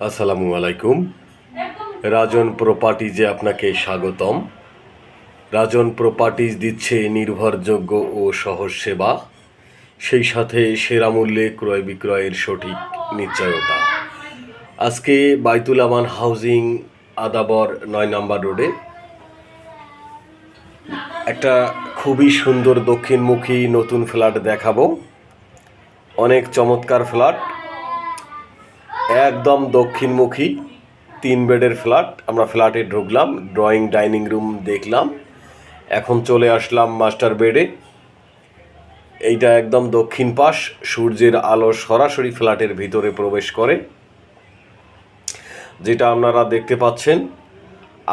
আসসালামু আলাইকুম। রাজন প্রপার্টিজে আপনাকে স্বাগতম। রাজন প্রপার্টিজ দিচ্ছে নির্ভরযোগ্য ও সহজ সেবা, সেই সাথে সেরা মূল্যে ক্রয় বিক্রয়ের সঠিক নিশ্চয়তা। আজকে বাইতুল আমান হাউজিং আদাবর ৯ নম্বর রোডে একটা খুবই সুন্দর দক্ষিণমুখী নতুন ফ্ল্যাট দেখাবো। অনেক চমৎকার ফ্ল্যাট, একদম দক্ষিণমুখী 3 বেডের ফ্ল্যাট। আমরা ফ্ল্যাটে ঢুকলাম, ড্রয়িং ডাইনিং রুম দেখলাম, এখন চলে আসলাম মাস্টার বেডে। এইটা একদম দক্ষিণ পাশ, সূর্যের আলো সরাসরি ফ্ল্যাটের ভিতরে প্রবেশ করে, যেটা আপনারা দেখতে পাচ্ছেন।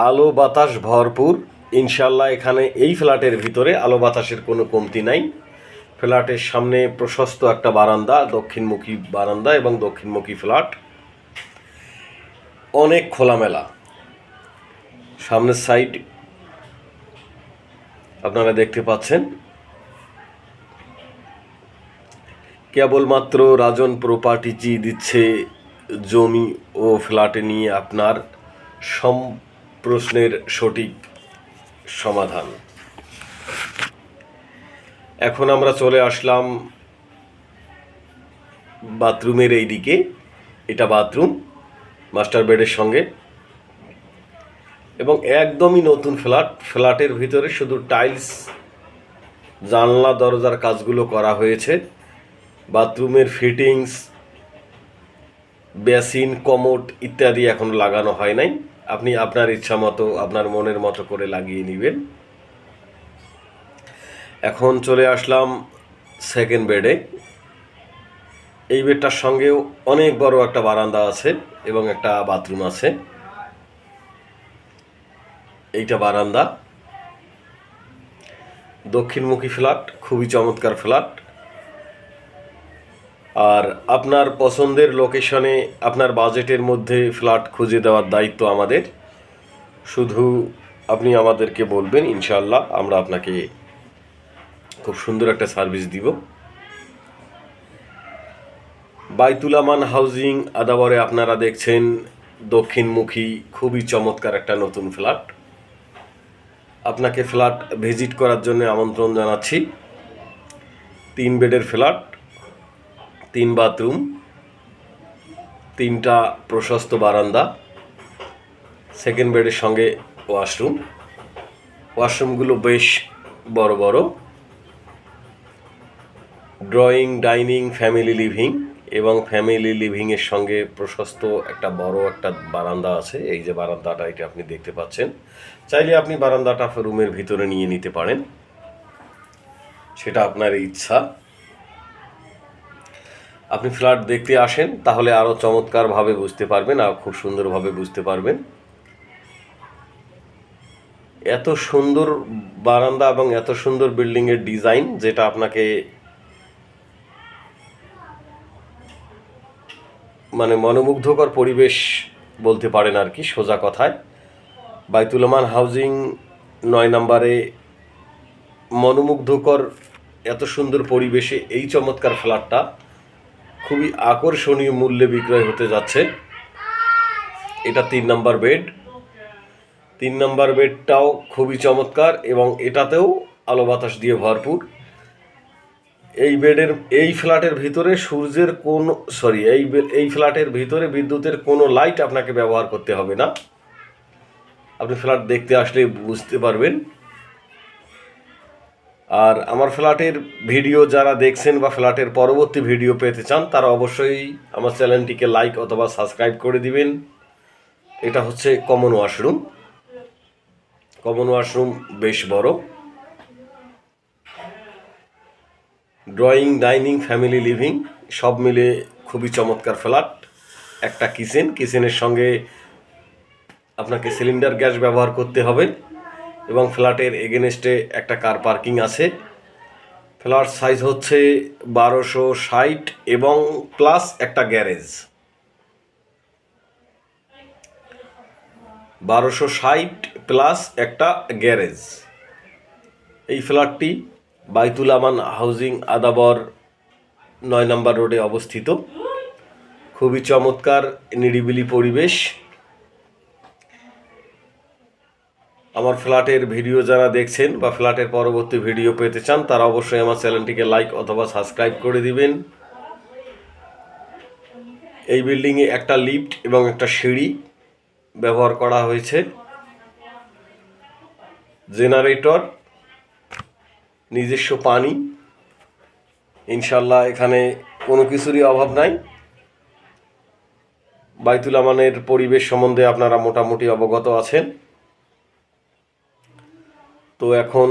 আলো বাতাস ভরপুর ইনশাল্লাহ। এখানে এই ফ্ল্যাটের ভিতরে আলো বাতাসের কোনো কমতি নাই। ফ্ল্যাটের সামনে প্রশস্ত একটা বারান্দা, দক্ষিণমুখী বারান্দা এবং দক্ষিণমুখী ফ্ল্যাট, অনেক খোলামেলা। সামনের সাইড আপনারা দেখতে পাচ্ছেন। কেবলমাত্র রাজন প্রপার্টিজি দিচ্ছে জমি ও ফ্ল্যাটে নিয়ে আপনার সব প্রশ্নের সঠিক সমাধান। এখন আমরা চলে আসলাম বাথরুমের এই দিকে। এটা বাথরুম মাস্টার বেডের সঙ্গে, এবং একদমই নতুন ফ্ল্যাট। ফ্ল্যাটের ভিতরে শুধু টাইলস, জানলা দরজার কাজগুলো করা হয়েছে। বাথরুমের ফিটিংস, বেসিন, কমোড ইত্যাদি এখন লাগানো হয় নাই। আপনি আপনার ইচ্ছা মতো, আপনার মনের মতো করে লাগিয়ে নেবেন। এখন চলে আসলাম সেকেন্ড বেডে। এই বেডটার সঙ্গেও অনেক বড় একটা বারান্দা আছে এবং একটা বাথরুম আছে। এইটা বারান্দা, দক্ষিণমুখী ফ্ল্যাট, খুবই চমৎকার ফ্ল্যাট। আর আপনার পছন্দের লোকেশনে, আপনার বাজেটের মধ্যে ফ্ল্যাট খুঁজে দেওয়ার দায়িত্ব আমাদের। শুধু আপনি আমাদেরকে বলবেন, ইনশাআল্লাহ আমরা আপনাকে খুব সুন্দর একটা সার্ভিস দিব। বাইতুল আমান হাউজিং আদাবরে আপনারা দেখছেন দক্ষিণমুখী খুবই চমৎকার একটা নতুন ফ্ল্যাট। আপনাকে ফ্ল্যাট ভিজিট করার জন্য আমন্ত্রণ জানাচ্ছি। 3 বেডের ফ্ল্যাট, 3 বাথরুম, 3টা প্রশস্ত বারান্দা, সেকেন্ড বেডের সঙ্গে ওয়াশরুম। ওয়াশরুমগুলো বেশ বড় বড়। ড্রয়িং ডাইনিং, ফ্যামিলি লিভিং, এবং ফ্যামিলি লিভিংয়ের সঙ্গে প্রশস্ত একটা বড় একটা বারান্দা আছে। এই যে বারান্দাটা, এটা আপনি দেখতে পাচ্ছেন। চাইলে আপনি বারান্দাটা রুমের ভিতরে নিয়ে নিতে পারেন, সেটা আপনার ইচ্ছা। আপনি ফ্ল্যাট দেখতে আসেন, তাহলে আরও চমৎকারভাবে বুঝতে পারবেন, আর খুব সুন্দরভাবে বুঝতে পারবেন। এত সুন্দর বারান্দা এবং এত সুন্দর বিল্ডিংয়ের ডিজাইন, যেটা আপনাকে মানে মনোমুগ্ধকর পরিবেশ বলতে পারেন আর কি, সোজা কথায়। বাইতুল আমান হাউজিং 9 নম্বরে মনোমুগ্ধকর এত সুন্দর পরিবেশে এই চমৎকার ফ্ল্যাটটা খুবই আকর্ষণীয় মূল্যে বিক্রয় হতে যাচ্ছে। এটা 3 নম্বর বেড। 3 নম্বর বেডটাও খুবই চমৎকার এবং এটাতেও আলো বাতাস দিয়ে ভরপুর। এই ফ্ল্যাটের ভিতরে সূর্যের কোনো এই ফ্ল্যাটের ভিতরে বিদ্যুতের কোনো লাইট আপনাকে ব্যবহার করতে হবে না। আপনি ফ্ল্যাট দেখতে আসলে বুঝতে পারবেন। আর আমার ফ্ল্যাটের ভিডিও যারা দেখছেন বা ফ্ল্যাটের পরবর্তী ভিডিও পেতে চান, তারা অবশ্যই আমার চ্যানেলটিকে লাইক অথবা সাবস্ক্রাইব করে দিবেন। এটা হচ্ছে কমন ওয়াশরুম। কমন ওয়াশরুম বেশ বড়। ড্রয়িং ডাইনিং, ফ্যামিলি লিভিং সব মিলে খুবই চমৎকার ফ্ল্যাট। একটা কিচেনের সঙ্গে আপনাকে সিলিন্ডার গ্যাস ব্যবহার করতে হবে, এবং ফ্ল্যাটের এগেনস্টে একটা কার পার্কিং আছে। ফ্ল্যাট সাইজ হচ্ছে 1260 এবং প্লাস একটা গ্যারেজ। 1260 প্লাস একটা গ্যারেজ। এই ফ্ল্যাটটি বাইতুল আমান হাউজিং আদাবর 9 নম্বর রোডে অবস্থিত। খুবই চমৎকার নিরিবিলি পরিবেশ। আমার ফ্ল্যাটের ভিডিও যারা দেখছেন বা ফ্ল্যাটের পরবর্তী ভিডিও পেতে চান তারা অবশ্যই আমার চ্যানেলটিকে লাইক অথবা সাবস্ক্রাইব করে দিবেন। এই বিল্ডিংয়ে একটা লিফট এবং একটা সিঁড়ি ব্যবহার করা হয়েছে, জেনারেটর, নিজস্ব পানি। ইনশাল্লাহ এখানে কোনো কিছুরই অভাব নাই। বাইতুল আমানের পরিবেশ সম্বন্ধে আপনারা মোটামুটি অবগত আছেন। তো এখন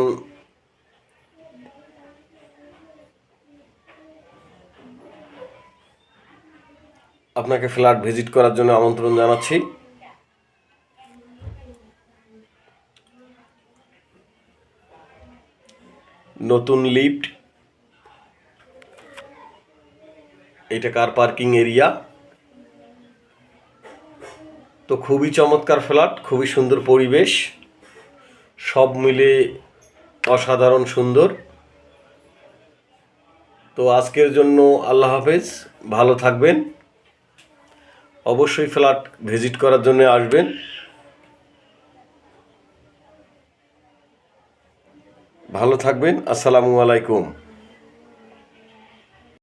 আপনাকে ফ্ল্যাট ভিজিট করার জন্য আমন্ত্রণ জানাচ্ছি। নতুন লিফট, এটা কার পার্কিং এরিয়া। তো খুবই চমৎকার ফ্ল্যাট, খুবই সুন্দর পরিবেশ, সব মিলে অসাধারণ সুন্দর। তো আজকের জন্য আল্লাহ হাফেজ, ভালো থাকবেন। অবশ্যই ফ্ল্যাট ভিজিট করার জন্য আসবেন। ভালো থাকবেন। আসসালামু আলাইকুম।